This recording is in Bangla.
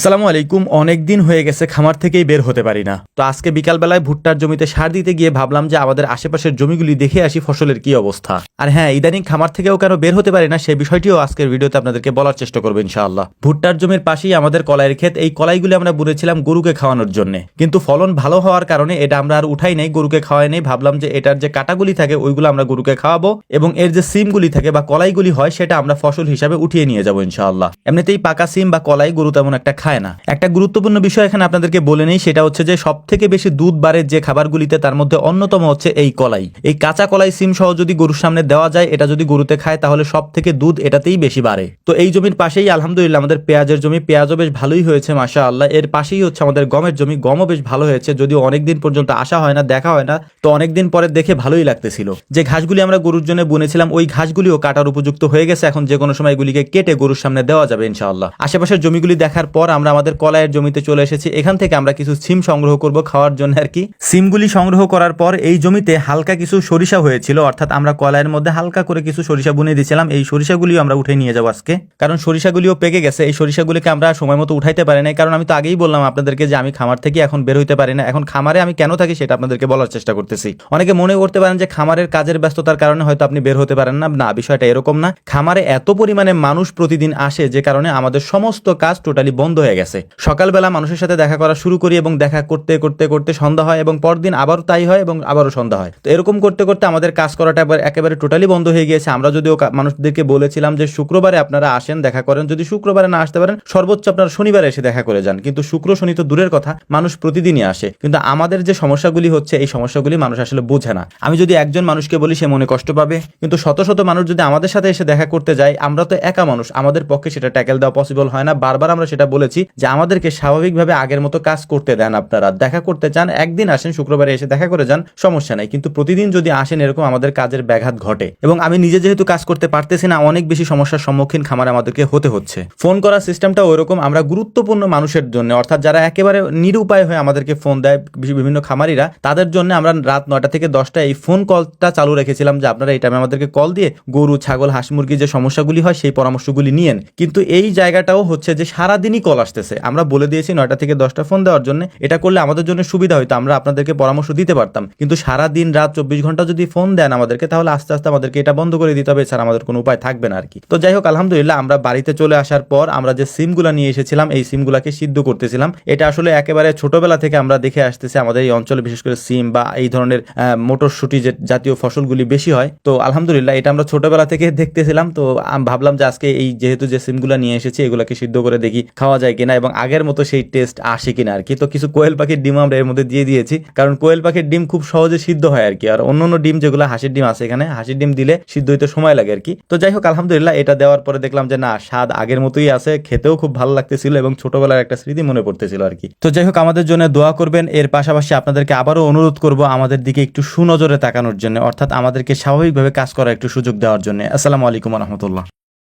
আসসালামু আলাইকুম। অনেক দিন হয়ে গেছে খামার থেকেই বের হতে পারি না। তো আজকে বিকালবেলায় ভুট্টার জমিতে সার দিতে গিয়ে ভাবলাম যে আমাদের আশেপাশের জমিগুলি দেখে আসি ফসলের কি অবস্থা। আর হ্যাঁ, ইদানিং খামার থেকেও কেন বের হতে পারি না সেই বিষয়টিও আজকের ভিডিওতে আপনাদেরকে বলার চেষ্টা করবো ইনশাআল্লাহ। ভুট্টার জমির পাশেই আমাদের কলাইয়ের ক্ষেত। এই কলাইগুলি আমরা বুনেছিলাম গরুকে খাওয়ানোর জন্য, কিন্তু ফলন ভালো হওয়ার কারণে এটা আমরা আর উঠাই নাই, গরুকে খাওয়াই নেই। ভাবলাম যে এটার যে কাটাগুলি থাকে ওইগুলো আমরা গরুকে খাওয়াবো এবং এর যে সিমগুলি থাকে বা কলাইগুলি হয় সেটা আমরা ফসল হিসাবে উঠিয়ে নিয়ে যাবো ইনশাআল্লাহ। এমনিতেই পাকা সিম বা কলাই গরু তেমন একটা খায় না। একটা গুরুত্বপূর্ণ বিষয় এখানে আপনাদেরকে বলে নেই, সেটা হচ্ছে যে সব থেকে বেশি দুধ বাড়ে যে খাবারগুলিতে তার মধ্যে অন্যতম হচ্ছে এই কলাই। এই কাঁচা কলাই সিম সহ যদি গরুর সামনে দেওয়া যায়, এটা যদি গরুতে খায় তাহলে সব থেকে দুধ এটাতেই বেশি বাড়ে। তো এই জমির পাশেই আলহামদুলিল্লাহ আমাদের পেঁয়াজের জমি, পেঁয়াজও বেশ ভালোই হয়েছে মাশাআল্লাহ। এর পাশেই হচ্ছে আমাদের গমের জমি, গমও বেশ ভালো হয়েছে, যদিও অনেকদিন পর্যন্ত আসা হয় না, দেখা হয় না। তো অনেকদিন পরে দেখে ভালোই লাগতেছিল। যে ঘাসগুলি আমরা গরুর জন্য বুনেছিলাম ওই ঘাসগুলিও কাটার উপযুক্ত হয়ে গেছে, এখন যে কোনো সময় এগুলিকে কেটে গরুর সামনে দেওয়া যাবে ইনশাআল্লাহ। আশেপাশের জমিগুলি দেখার পর আমরা আমাদের কলাইয়ের জমিতে চলে এসেছি। এখান থেকে আমরা কিছু সিম সংগ্রহ করব খাওয়ার জন্য আর কি। সিমগুলি সংগ্রহ করার পর এই জমিতে হালকা কিছু সরিষা হয়েছিল, অর্থাৎ আমরা কলাইয়ের মধ্যে হালকা করে কিছু সরিষা বুনে দিয়েছিলাম। এই সরিষাগুলিও আমরা উঠে নিয়ে যাবো আজকে, কারণ সরিষাগুলিও পেকে গেছে। এই সরিষাগুলিকে আমরা সময় মতো উঠাইতে পারি না, কারণ আমি তো আগেই বললাম আপনাদেরকে যে আমি খামার থেকে এখন বের হইতে পারি না। এখন খামারে আমি কেন থাকি সেটা আপনাদেরকে বলার চেষ্টা করতেছি। অনেকে মনে করতে পারেন যে খামারের কাজের ব্যস্ততার কারণে হয়তো আপনি বের হতে পারেন না। না, বিষয়টা এরকম না। খামারে এত পরিমাণে মানুষ প্রতিদিন আসে যে কারণে আমাদের সমস্ত কাজ টোটালি বন্ধ হয়ে গেছে। সকালবেলা মানুষের সাথে দেখা করা শুরু করি এবং দেখা করতে করতে করতে সন্ধ্যা হয় এবং পরদিন আবারও তাই হয় এবং আবারও সন্ধ্যা হয়। তো এরকম করতে করতে আমাদের কাজ করাটা একেবারে টোটালি বন্ধ হয়ে গিয়েছে। আমরা যদিও মানুষদেরকে বলেছিলাম যে শুক্রবারে আপনারা আসেন, দেখা করেন। যদি শুক্রবারে না আসতে পারেন সর্বোচ্চ আপনারা শনিবারে এসে দেখা করে যান, কিন্তু শুক্র শনি তো দূরের কথা, মানুষ প্রতিদিনই আসে। কিন্তু আমাদের যে সমস্যাগুলি হচ্ছে এই সমস্যাগুলি মানুষ আসলে বোঝে না। আমি যদি একজন মানুষকে বলি সে মনে কষ্ট পাবে, কিন্তু শত শত মানুষ যদি আমাদের সাথে এসে দেখা করতে যায়, আমরা তো একা মানুষ, আমাদের পক্ষে সেটা ট্যাকেল দেওয়া পসিবল হয় না। বারবার আমরা সেটা বলেছি যে আমাদেরকে স্বাভাবিকভাবে আগের মতো কাজ করতে দেন। আপনারা দেখা করতে চান, একদিন আসেন, শুক্রবারে এসে দেখা করে যান, সমস্যা নাই। কিন্তু প্রতিদিন যদি আসেন এরকম আমাদের কাজের ব্যাঘাত ঘটে এবং আমি নিজে যেহেতু কাজ করতে পারতেছি না, অনেক বেশি সমস্যার সম্মুখীন খামারে আমাদেরকে হতে হচ্ছে। ফোন করার সিস্টেমটা ওইরকম, আমরা গুরুত্বপূর্ণ মানুষের জন্য, অর্থাৎ যারা একেবারে নিরুপায় হয়ে আমাদেরকে ফোন দেয় বিভিন্ন খামারিরা, তাদের জন্য আমরা রাত 9টা থেকে 10টা এই ফোন কলটা চালু রেখেছিলাম যে আপনারা এই টাইমে আমাদেরকে কল দিয়ে গরু, ছাগল, হাঁস, মুরগির যে সমস্যাগুলি হয় সেই পরামর্শগুলি নিয়েন। কিন্তু এই জায়গাটাও হচ্ছে যে সারাদিনই কল আসতেছে। আমরা বলে দিয়েছি 9টা থেকে 10টা ফোন দেওয়ার জন্য, এটা করলে আমাদের জন্য সুবিধা হইতো, আমরা আপনাদেরকে পরামর্শ দিতে পারতাম। কিন্তু সারা দিন রাত 24 ঘন্টা যদি ফোন দেন আমাদেরকে, তাহলে আস্তে আস্তে আমাদেরকে এটা বন্ধ করে দিতে হবে, স্যার আমাদের কোনো উপায় থাকবে না আর কি। তো যাই হোক, আলহামদুলিল্লাহ আমরা বাড়িতে চলে আসার পর আমরা যে সিমগুলা নিয়ে এসেছিলাম এই সিমগুলাকে সিদ্ধ করতেছিলাম। এটা আসলে একেবারে ছোটবেলা থেকে আমরা দেখে আসতেছি আমাদের এই অঞ্চলে, বিশেষ করে সিম বা এই ধরনের মটরশুঁটি যে জাতীয় ফসলগুলি বেশি হয়। তো আলহামদুলিল্লাহ এটা আমরা ছোটবেলা থেকে দেখতেছিলাম। তো ভাবলাম যে আজকে এই যেহেতু যে সিমগুলা নিয়ে এসেছি এগুলাকে সিদ্ধ করে দেখি খাওয়া যায় কিনা এবং আগের মতো সেই টেস্ট আসে কিনা আর কি। তো কিছু কোয়েল পাখির ডিম আমরা এর মধ্যে দিয়ে দিয়েছি, কারণ কোয়েল পাখির ডিম খুব সহজে সিদ্ধ হয় আর কি। আর অন্যান্য ডিম যেগুলো হাঁসের ডিম আছে, এখানে হাঁসের ডিম দিলে সিদ্ধ হইতে সময় লাগে আর কি। তো যাই হোক, আলহামদুলিল্লাহ এটা দেওয়ার পরে দেখলাম যে না, স্বাদ আগের মতোই আছে, খেতেও খুব ভালো লাগতেছিল এবং ছোটবেলার একটা স্মৃতি মনে পড়তেছিল আর কি। তো যাই হোক, আমাদের জন্য দোয়া করবেন। এর পাশাপাশি আপনাদেরকে আবারও অনুরোধ করব আমাদের দিকে একটু সুনজরে তাকানোর জন্য, অর্থাৎ আমাদেরকে স্বাভাবিকভাবে কাজ করার একটু সুযোগ দেওয়ার জন্য। আসসালামু আলাইকুম ওয়া রাহমাতুল্লাহ।